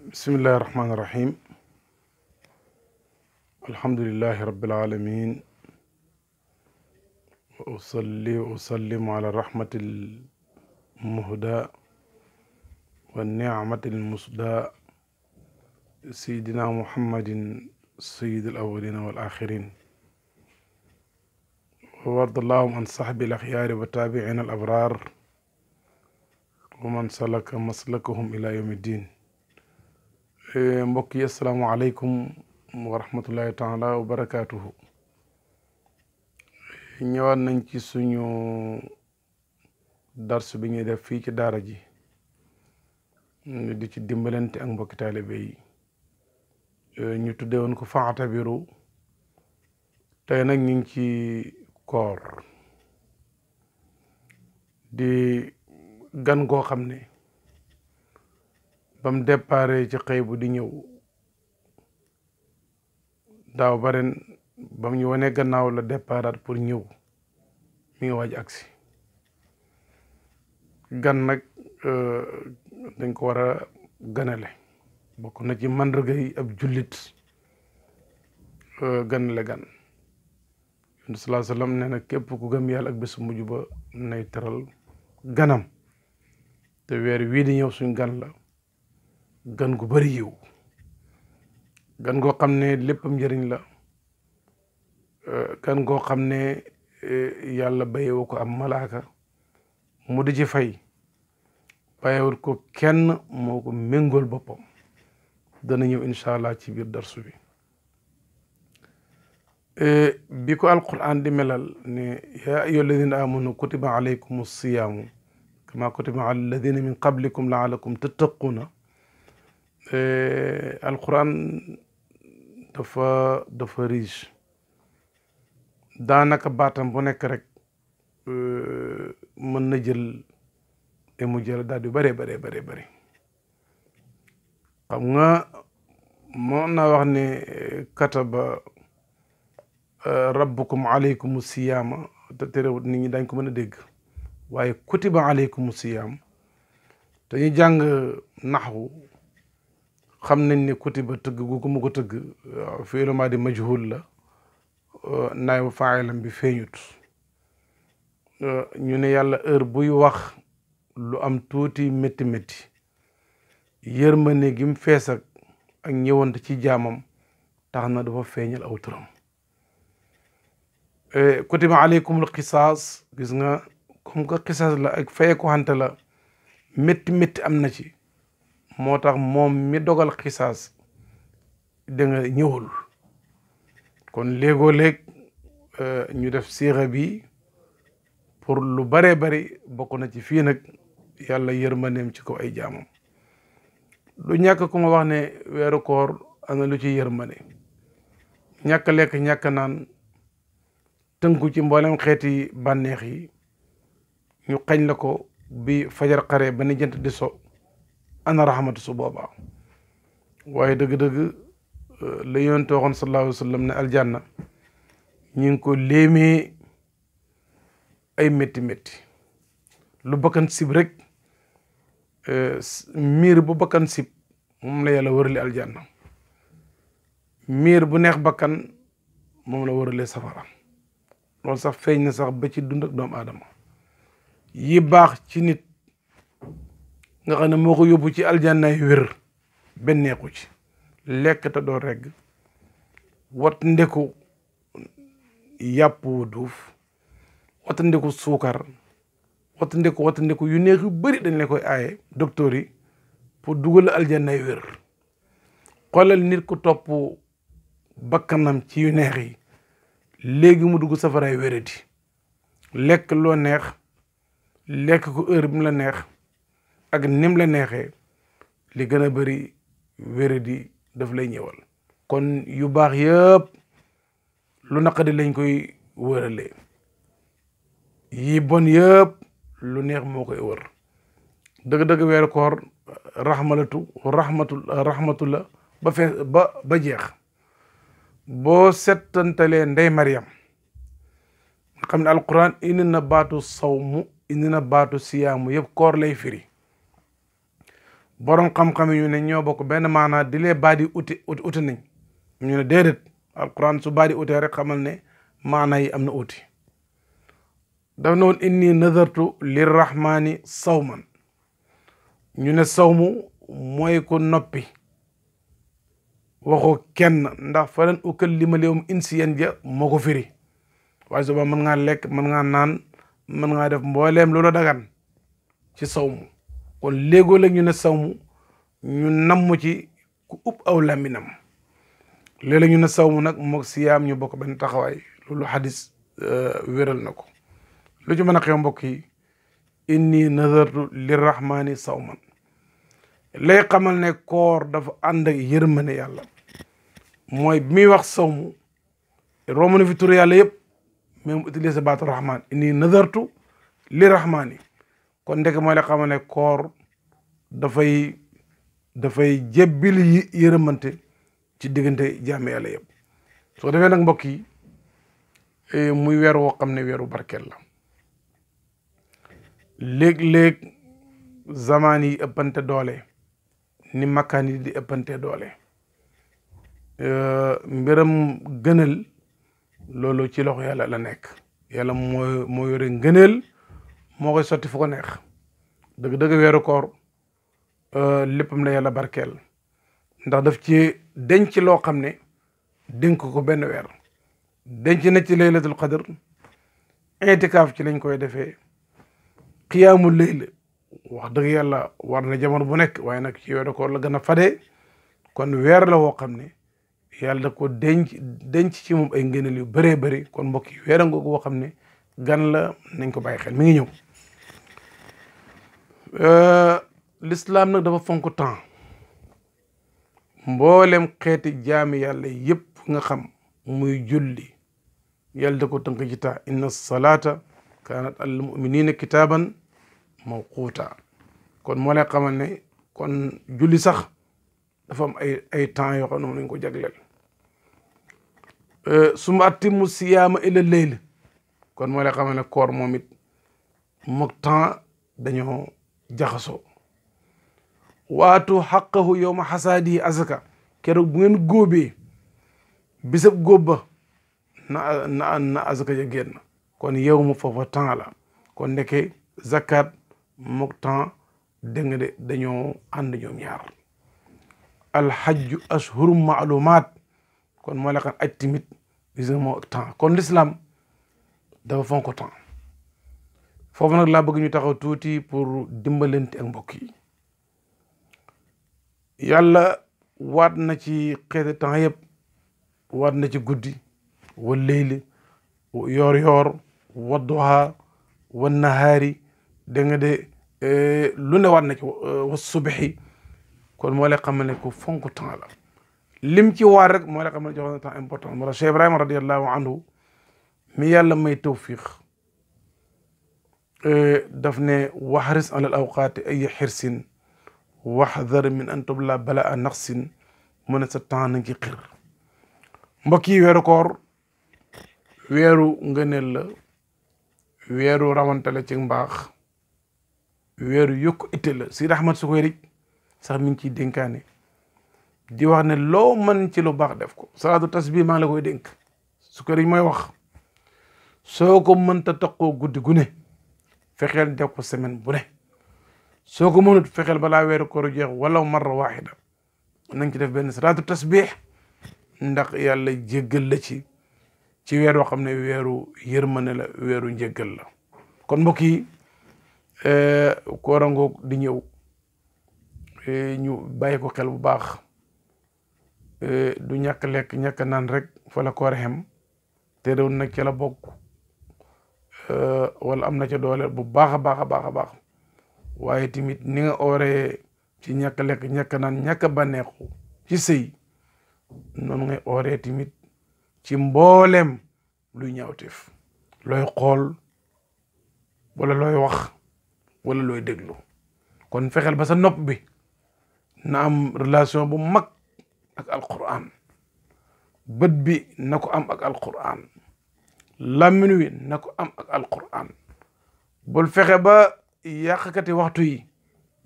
bismillahi irrahmani irrahim alhamdulilahi rabilalamin wa usalli wa usallimu ala rahmatil muhda wa ni'matil musda sayidina muhammadin sayidil awalina wal axirin wa wardallahum an sahbil axyaari wa taabiina al abrar wa man salaka maslakahum ila yawmi ddin. mbokk yi asalaamaaleykum wa rahmatullahi taala wa barakaatuhu. ñëwaat nañ ci suñu dars bi ñuy def fii ci daara ji di ci dimbalante ak mbokki taalibe yi ñu tuddee woon ko fa'tabiru. tey nag ñu ngi ci koor di gan goo xam ne bam déparé ci xëy bu di ñëw daaw ba ren bam ñu wanee gannaaw la déparaat pour ñëw mi ngi waaj agsi. gan nag dañ ko war a ganale, bokk na ci màndarga yi ab jullit ganale gan. Yonent sallallahu alayhi wa sallam nee na képp ku gëm yàlla ak bésu mujj ba nay teral ganam, te weer wii di ñëw suñ gan la, gan gu bari yiw, gan goo xam ne léppam njëriñ la, gan goo xam ne yàlla bayewu ko am malaaka mu di ci fay, bayewul ko kenn, moo ko méngool boppam. dana ñëw incha allah ci biir darsu bi. bi ko alquran di melal ne yaa ayyuha alladina amanu kutiba alaykum siyaamu kama kutiba ala alladina min qablikum laalakum tattaquna. alquran dafa riche, daanaka baatam bu nekk rek mën na jël mu jël daal di bëree bëri. xam nga moo naa wax ne kataba rabbukum alaykum siyaama, te terewut nit ñi dañ ko mën a dégg, waaye kutiba alaykum siyaam te ñu jàng naxwu xam nañ ne kutiba tëgg gu ko mu ko tëgg fi'lu maadi majhul la, naayu faa'ilam bi feeñut. ñu ne yàlla heure buy wax lu am tuuti métti yërmande gi mu fees ak ñëwante ci jaamam tax na dafa feeñal aw turam. kutiba aleykumul qisaas, gis nga comme que qisaas la ak faye ko xante la, métti am na ci, moo tax moom mi dogal qisaas da nga ñëwul. kon léegoo léeg ñu def siira bi pour lu baree bari, bokk na ci fii nag yàlla yërmandeem ci kaw ay jaamam. lu ñàkk ku ma wax ne weeru koor ana lu ci yërmande, ñàkk lekk ñàkk naan, tënku ci mboolem xeeti bànneex yi, ñu xañ la ko bi fajar xare ba ni jant di so, ana rahmatu su boobaa. waaye dëgg-dëgg la yonent waxoon sallallahu alayhi wa sallam ne aljanna ñu ngi ko léemee ay métti lu bakkan sib rek, miir bu bakkan sib moom la yàlla wërale aljanna, miir bu neex bakkan moom la wërale safara. loolu sax feeñ na sax ba ci dund ak doomu aadama yi baax ci nit nga xam ne moo ko yóbbu ci aljanna yu wér benn neexu ci lekk te doo regg, wat ndeku yàpp wu duuf, wat ndeku suukar, wat ndeku yu neex yu bëri dañ la koy aaye docteur yi pour dugal aljanna yu wér. xoolal nit ku topp bakkanam ci yu neex yi, léegi mu dugg safaraay wéradi, lekk loo neex, lekk ko heure bi mu la neex ak nim la neexee, li gën a bëri wéradi daf lay ñëwal. kon yu baax yëpp lu naqadi lañ koy wërale, yi bon yëpp lu neex moo koy wër. dëgg-dëgg weeru koor rahmatu la ba fees ba jeex. boo settantalee ndey Mariam nga xam ne alquran indi na baatu sawmu indi na baatu siyaamu yëpp koor lay firi. borom xam-xam ñu ne ñoo bokk benn maanaa di lee baat yi uti nañ ñu ne déedéet alquran su baat yi utee rek xamal ne maanaa yi am na uti. daf na woon inni nazartu lirrahmani sawman ñu ne sawmu mooy ko noppi waxoo kenn ndax falan ukallima al-yawma insiyan ja moo ko firi waaye suba mën ngaa lekk mën ngaa naan mën ngaa def mbooleem loola dagan ci sawmu kon léegoo la ñu ne sawmu ñu namm ci ku ub aw laminam léeg-léeg ñu ne sawmu nag moog siyaam ñu bokk benn taxawaay loolu xadis wéral na ko. lu ci mën a xew mbokk yi inni nazartu lirrahmani sawman lay xamal ne koor dafa ànd ak yërmande yàlla mooy bi muy wax sawmu romb na fi tur yàlla yëpp même utiliser baatu rahman inni nazartu lirrahmani kon ndek mooy la xamal ne koor dafay jébbil yërëmante ci diggante jaame yàlla yëpp soo defee nag mbokk yi muy weer woo xam ne weeru barkeel la léeg-léeg zamaan yi ëppante doole ni makkaan yi di ëppante doole mbiram gënal loolu ci loxo yàlla la nekk yàlla moo yore ngëneel moo koy sotti fu ko neex dëgg-dëgg weeru koor léppam la yàlla barkeel ndax daf ci denc loo xam ne dénk ko benn weer denc na ci laylatul qadr intikaaf ci lañ koy defee qiyaamul layl wax dëgg yàlla war na jamono bu nekk waaye nag ci weeru koor la gën a fade kon weer la woo xam ne yàlla da ko denc ci moom ay ngëneel yu bëree bëri kon mbokk yi weer nga ko woo xam ne gan la nañ ko bàyyi xel mi ngi ñëw. l'islam nag dafa fonk temps mboolem xeeti jaami yàlla yëpp nga xam muy julli yàlla da ko tënk ci temps inna salata kaanat alal muminina kitaaban mawquuta kon moo lay xamal ne kon julli sax dafa am ay temps yoo xam ne moom lañ ko jagleel summa atimmu siyaama ila leyl kon moo lay xamal ne koor moom it mook temps dañoo jaxasoo waatu xaqahu yowma xasaadi azaka keroog bu ngeen góobee bisab góob ba na azaka ja génn kon yow mu foofa temps la kon ndeke zakat mook temps dégg nga de dañoo ànd ñoom ñaar alhajju ashhurum maalumaat kon moo la xam aj timit gis nga moo temps kon l'islam dafa fonk temps foofu nag laa bëgg ñu taxaw tuuti pour dimbalante ak mbokk yi yàlla waat na ci xeeti temps yëpp waat na ci guddi wa leyli yoor yoor wadduha wa nahaari dégg nga de lu ne waat na ci wa subhi kon moo lay xamal ne ku fonk temps la lim ci waar rek moo lay xamal ne jox na temps important moo tax Cheikh Ibrahima radiallahu anhu mi yàlla may tawfiq daf ne waxris alal awqaati ay xirsin waxdar min an tubla bala a naqsin mu ne sa temps na ci xir mbokk yi weeru koor weeru ngëneel la weeru rawantale ci mbaax weeru yokku itte la Seydi Ahmad Sukayri sax mi ngi ciy dénkaane di wax ne loo mën ci lu baax def ko salaatu tasbih maa ngi la koy dénk Sukayri mooy wax soo ko mënta taqoo guddi gu ne fexeel def ko semaine bu ne soo ko mënut fexeel balaa weeru koor jeex wala marra waaxida nañ ci def benn salaatu tasbih ndax yàlla jéggal la ci weer woo xam ne weeru yërmande la weeru njéggal la kon mbokk yi koor ngoog di ñëw ñu bàyyi ko xel bu baax du ñàkk lekk ñàkk naan rek fa la koor xem te réew nag ca la bokk wala am na ca doole bu baax a baax a baax a baax waaye tamit ni nga ooree ci ñàkk lekk ñàkk naan ñàkk bànneexu ci sëy noonu ngay ooree tamit ci mbooleem luy ñaawteef looy xool wala looy wax wala looy déglu kon fexeel ba sa nopp bi na am relation bu mag ak alquran bët bi na ko am ak alquran làmmiñ wi na ko am ak alquran bul fexe ba yàqkati waxtu yi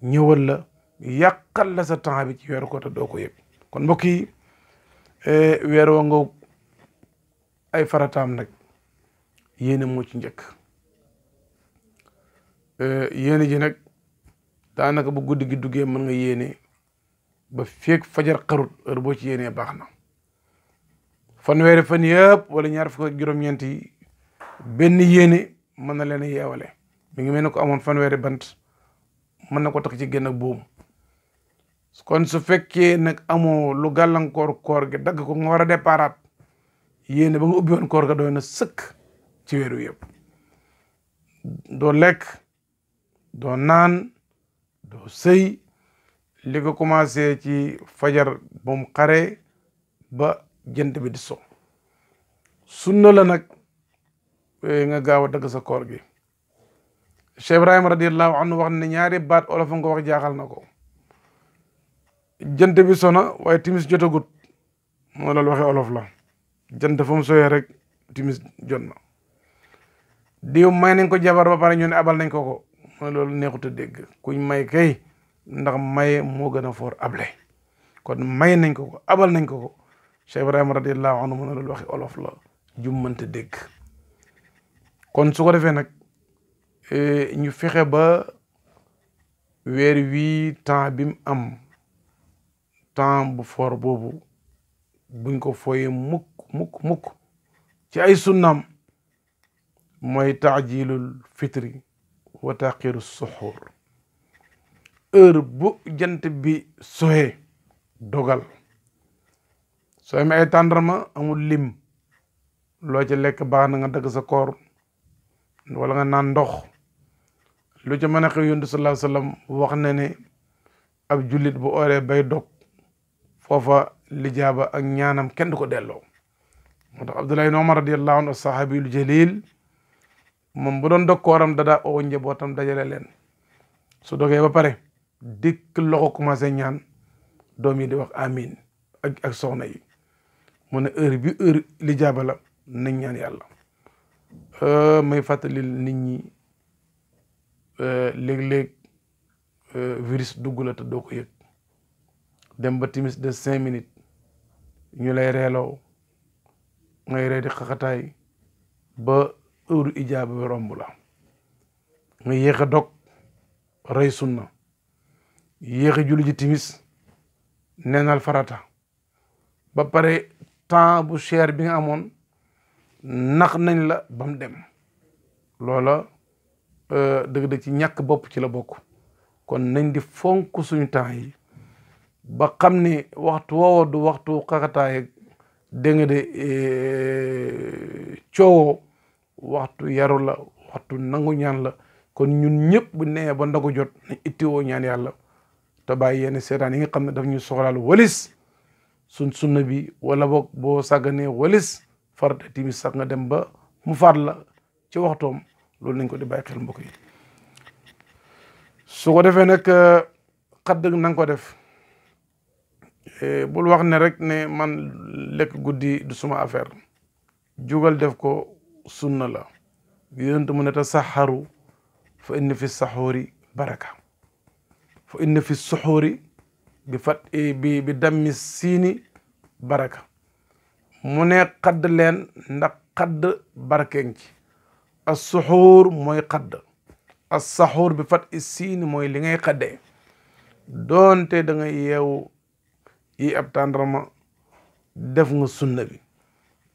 ñëwal la yàqal la sa temps bi ci weeru koor te doo ko yëg. kon mbokk yi weer wa nga ay farataam nag yéene moo ci njëkk. yéene ji nag daanaka bu guddi gi duggee mën nga yéene ba feeg fajar xarut heure boo ci yéenee baax na. fanweeri fan yëpp wala ñaar fukk ak juróom-ñeent yi benn yéene mën na leen a yeewale. mi ngi mel ne ko amoon fanweeri bant mën na ko tax ci génn ak buum. kon su fekkee nag amoo lu gàllankoor koor gi dagg ko nga war a déparaat yéene ba nga ubbi woon koor ga doy na sëkk ci weeru yëpp. doo lekk doo naan doo sëy li ko commencé ci fajar ba mu xare ba jant bi di so. sunna la nag nga gaaw a dagg sa koor gi. Cheikh Ibrahima radiyallahu anhu wax ne ñaari baat olof nga wax jaaxal na ko. jant bi sona waaye timis jotagut moo loolu waxee olof la. jant fa mu soyee rek timis jot na. diw may nañ ko jabar ba pare ñu ne abal nañ ko ko mooy loolu neexut a dégg. kuñ may kay ndax maye moo gën a foor able. kon may nañ ko ko abal nañ ko ko Cheikh Ibrahima radiyallahu anhu mu ne loolu waxi olof la jummante dégg. kon su ko defee nag ñu fexe ba weer wii temps bi mu am temps bu foor boobu buñ ko fooyee mukk ci ay sunnaam mooy taajilul fitri wa taqiru suxuur. heure bu jant bi soxee dogal soo amee ay tàndarma amul lim loo ci lekk baax na nga dagg sa koor wala nga naan ndox. lu ca mën a xew yonent sallallahu alayhi wasallam wax na ne ab jullit bu ooree bay dog foofa lijaaba ak ñaanam kenn du ko delloo. moo tax Abdullah ibn Umar radiyallahu anhu sahabiyul jalil moom bu doon dog kooram dadaa oo njabootam dajale leen su dogee ba pare dikk loxo commencé ñaan doom yi di wax amin ak soxna yi mu ne heure bi heure lijaaba la nañ ñaan yàlla. may fàttali nit ñi léeg-léeg virus dugg la te doo ko yëg dem ba timis de 5 minutes ñu lay reeloo ngay ree di xaxataay ba heure ijaaba bi romb la nga yéex a dog rey sunna yéex a julli ji timis neenal farata ba pare temps bu cher bi nga amoon nax nañ la ba mu dem loola dëgg-dëgg ci ñàkk bopp ci la bokk. kon nañ di fonk suñu temps yi ba xam ne waxtu woowa du waxtu xaxataay dégg nga de coowoo waxtu yaru la waxtu nangu ñaan la. kon ñun ñëpp bu nee ba ndogu jot nañ ittiwoo ñaan yàlla te bàyyi yenn seetaan yi nga xam ne daf ñu soxlaal walis suñ sunna bi wala boog boo sàgganee walis farata timis sax nga dem ba mu faat la ci waxtoom loolu nañ ko di bàyyi xel mbokk yi. su ko defee nag xadd na nga ko def bul wax ne rek ne man lekk guddi du suma affaire jugal def ko sunna la. yonent mu ne tasaxaru fa inna fi saxoori baraka fa inna fi suxoori bi dammi siini baraka. mu ne xadd leen ndax xadd barkeng ci. as suxuur mooy xadd. as saxuur bi fat i siini mooy li ngay xaddee. doonte da nga yeewu yi ab tàndarma def nga sunna bi.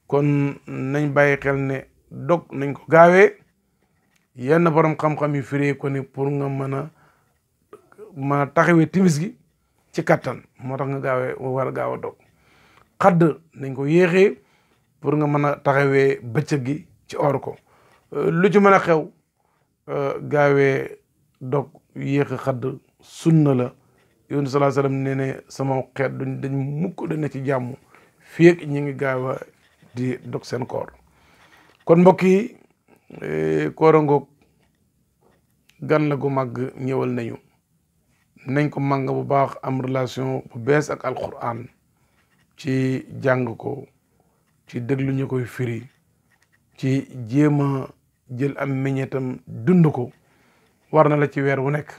kon nañ bàyyi xel ne dog nañ ko gaawee. yenn borom xam-xam yi firee ko ni pour nga mën a taxawee timis gi ci kattan moo tax nga gaawee war a gaaw a dog. xadd nañ ko yéexee pour nga mën a taxawee bëccëg gi ci or ko. lu ci mën a xew gaawee dog yéex a xadd sunna la. yonent sallallahu alayhi wasallam nee ne sama xeet dañ mukk dana ci jàmm fii ak ñi ngi gaaw a di dog seen koor. kon mbokk yi koor ngoog gan la gu màgg ñëwal nañu nañ ko màgg bu baax am relation bu bees ak alquran ci jàng ko ci déglu ñu koy firi ci jéem a jël am meññeetam dund ko war na la ci weer wu nekk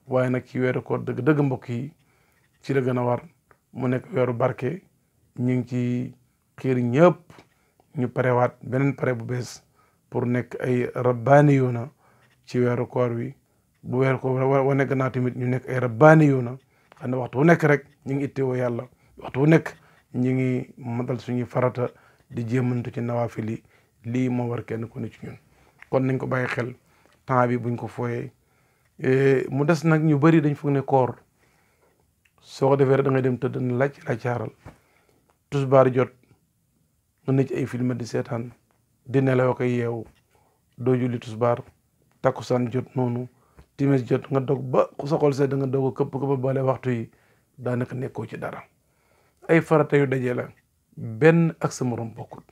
waaye nag ci weeru koor dëgg-dëgg mbokk yi ci la gën a war mu nekk weeru barke. ñu ngi ci xiir ñëpp ñu parewaat beneen pare bu bees pour nekk ay rabbaaniyuuna ci weeru koor wi bu weeru koor wa nekk naa tamit ñu nekk ay rabbaaniyuuna xam ne waxtu wu nekk rek ñu ngi ittewoo yàlla waxtu wu nekk ñu ngi matal suñuy farata di jéemantu ci nawaafil yi lii moo war kenn ku ne ci ñun kon nañ ko bàyyi xel temps bi buñ ko fooyee mu des nag ñu bari dañ foog ne koor soo ko defee rek da ngay dem tëdd na laaj caaral tusbaar jot nga ne ci ay film di seetaan di nelaw ko yeewu doo julli tusbaar takkusaan jot noonu timis jot nga dog ba sa xol sedd nga doog a këpp bale waxtu yi daanaka nekkoo ci dara ay farata yu dajee la benn ak sa morom bokkut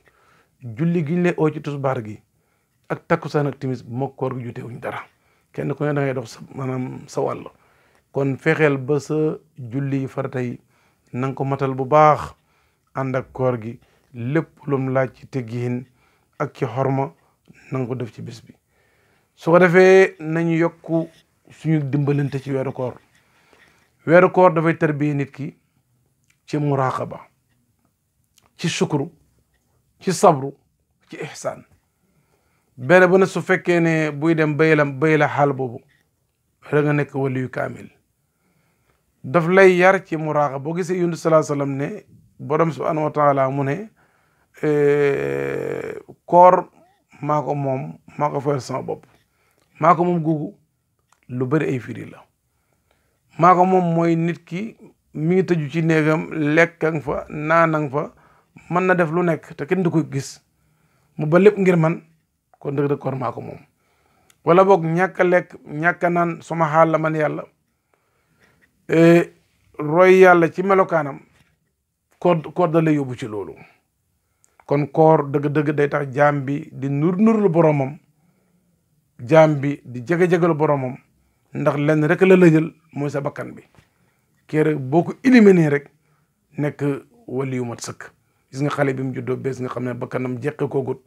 julli gi ñu lay oo ci tusbaar gi ak takkusaan ak timis moo koor gi jotewuñ dara kenn ku ne da ngay dox sa maanaam sa wàll kon fexeel ba sa julli farata yi na nga ko matal bu baax ànd ak koor gi lépp lum laaj ci teggiin ak ci xorma na nga ko def ci bés bi su ko defee nañu yokku suñu dimbalante ci weeru koor dafay tarbiye nit ki ci muraqaba ci shukru ci sabru ci ihsaan benn bu ne su fekkee ne buy dem bay la xaal boobu rek nga nekk waliyu kaamil daf lay yar ci muraqaba boo gisee yunus sallallahu alayhi wasallam ne borom subhanahu wa taala mu ne koor maa ko moom maa ko fayal sama bopp maa ko moom googu lu bari ay firi la maa ko moom mooy nit ki mi ngi tëju ci néegam lekkang fa naanang fa mën na def lu nekk te kenn du ko gis mu ba lépp ngir man kon dëgg-dëgg koor maa ko moom wala boog ñàkk a lekk ñàkk a naan sama xaal la man yàlla roy yàlla ci melokaanam koor da lay yóbbu ci loolu kon koor dëgg-dëgg day tax jaam bi di nurlu boromam jaam bi di jege-jegalu boromam ndax lenn rek la jël mooy sa bakkan bi kii rek boo ko éliminé rek nekk wali yu mat sëkk gis nga xale bi mu juddoo bés nga xam ne bakkanam jeqe ko gut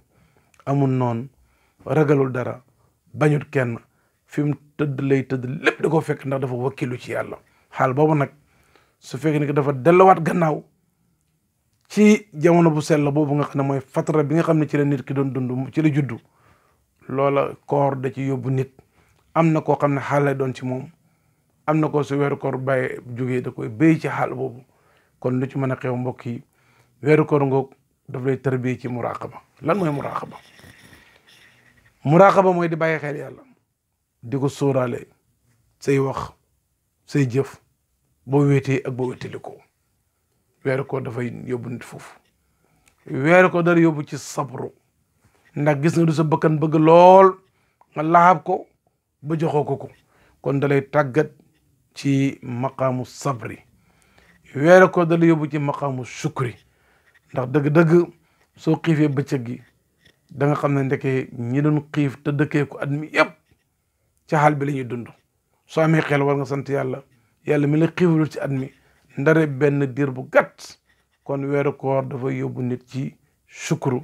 amul noonu ragalul dara bañut kenn fi mu tëdd lay tëdd lépp da koo fekk ndax dafa wakkilu ci yàlla xaal boobu nag su fekkee ne dafa delluwaat gannaaw ci jamono bu sell boobu nga xam ne mooy fatra bi nga xam ne ci la nit ki doon dund ci la juddu loola koor da ci yóbbu nit am na koo xam ne xaal lay doon ci moom am na ko su weeru koor bàyyi jógee da koy béy ci xaal boobu kon lu ci mën a xew mbokk yi weeru koor ngoog daf lay tarbiyee ci muraqaba lan mooy muraqaba mooy di bàyyi xel yàlla di ko sóoraale say wax say jëf boo wéetee ak boo wéetali ko weeru koor dafay yóbbu nit foofu weeru koor dara yóbbu ci sabru ndax gis nga du sa bakkan bëgg lool nga laxab ko ba joxoo ko kon dalay tàggat ci maqaamu sabri weeru koor dala yóbbu ci maqaamu shukri ndax dëgg-dëgg soo xiifee bëccëg gi da nga xam ne ndeke ñi doon xiif te dëkkee ko at mi yëpp ci xaal bi la ñuy dund soo amee xel war nga sant yàlla mi la xiifalul ci at mi ndare benn diir bu gàtt kon weeru koor dafa yóbbu nit ci shukru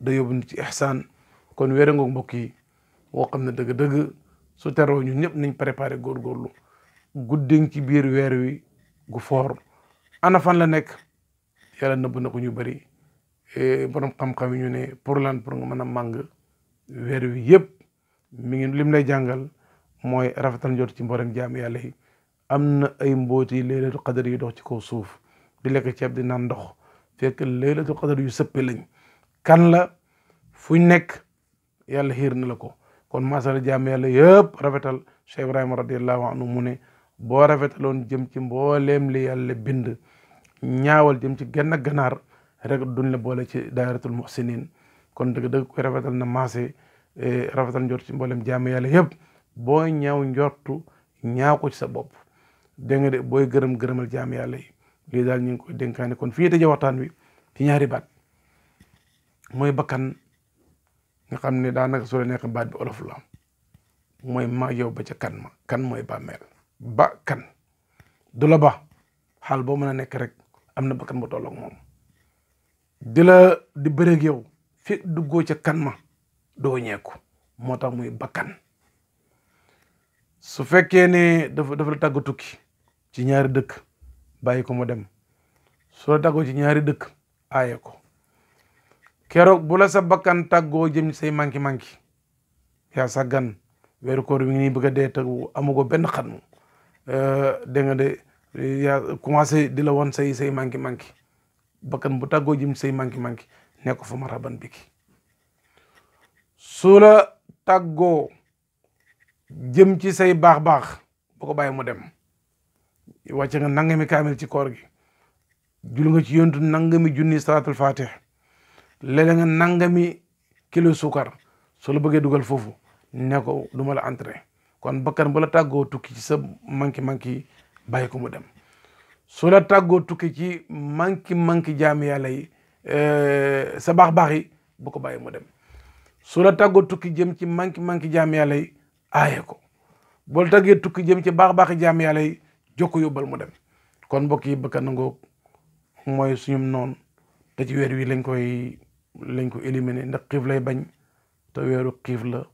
da yóbbu nit ci ihsaan kon weeru ngoog mbokk yi woo xam ne dëgg-dëgg su teroo ñun ñëpp nañ préparé góorgóorlu guddi ci biir weer wi gu foor ana fan la nekk yàlla nëbb na ko ñu bëri borom xam-xam yi ñu ne pour lan pour nga mën a màng weer wi yëpp mi ngi lim lay jàngal mooy rafetal njort ci mboolem jaam yàlla yi am na ay mbooti laylatul qadar yu dox ci kaw suuf di lekk ceeb di naan ndox fekk laylatul qadar yu sëppe lañ kan la fuñ nekk yàlla xiir na la ko kon masala jaam yàlla yëpp rafetal Cheikh Ibrahima radiallahu anhu mu ne boo rafetaloon jëm ci mbooleem li yàlla bind ñaawal jëm ci genn ganaar rek duñ la boole ci daayiratul muhsinin kon dëgg-dëgg koy rafetal na maase rafetal njort ci mbooleem jaam yàlla yëpp boo ñaaw njortu ñaaw ko ci sa bopp dégg nga de booy gërëmal jaam yàlla yi lii daal ñu ngi koy dénkaane kon fii tëjee waxtaan wi ci ñaari baat mooy bakkan nga xam ne daanaka su la nekk baat bi olof la mooy ma yow ba ca kan mooy bàmmeel ba kan du la ba xaal boo mën a nekk rek am na bakkan bu tolloog moom di bëreeg yow fi duggoo ca kan ma doo ñeeku moo tax muy bakkan su fekkee ne dafa la tàggu tukki ci ñaari dëkk bàyyi ko mu dem su la tàggoo ci ñaari dëkk aaye ko keroog bu la sa bakkan tàggoo jëm say manki yaa sàggan weeru koor bi ngi nii bëgg a dee te amugo benn xatmu dégg nga de yaa commencé di la woon say manki bakkan bu tàggoo jëm say manki ne ko fa maraban biki su la tàggoo jëm ci say baax bu ko bàyyi mu dem wàcce nga nangami kaamil ci koor gi jul nga ci yontu nangami junni salaatul fatih léeg nga nangami kilo sukar su la bëggee dugal foofu ne ko du ma la entré kon bakkan bu la tàggoo tukki ci sa manki bàyyi ko mu dem su la tàggoo tukki ci manki jaami yàlla yi sa baax yi bu ko bàyyi mu dem su la tàggoo tukki jëm ci manki jaami yàlla yi aaye ko boo tàggee tukki jëm ci baax jaami yàlla yi jokko yóbbal mu dem kon mbokk yi bakkan nangoo mooy suñum noonu te ci weer wi lañ ko éliminer ndax xiif lay bañ te weeru xiif la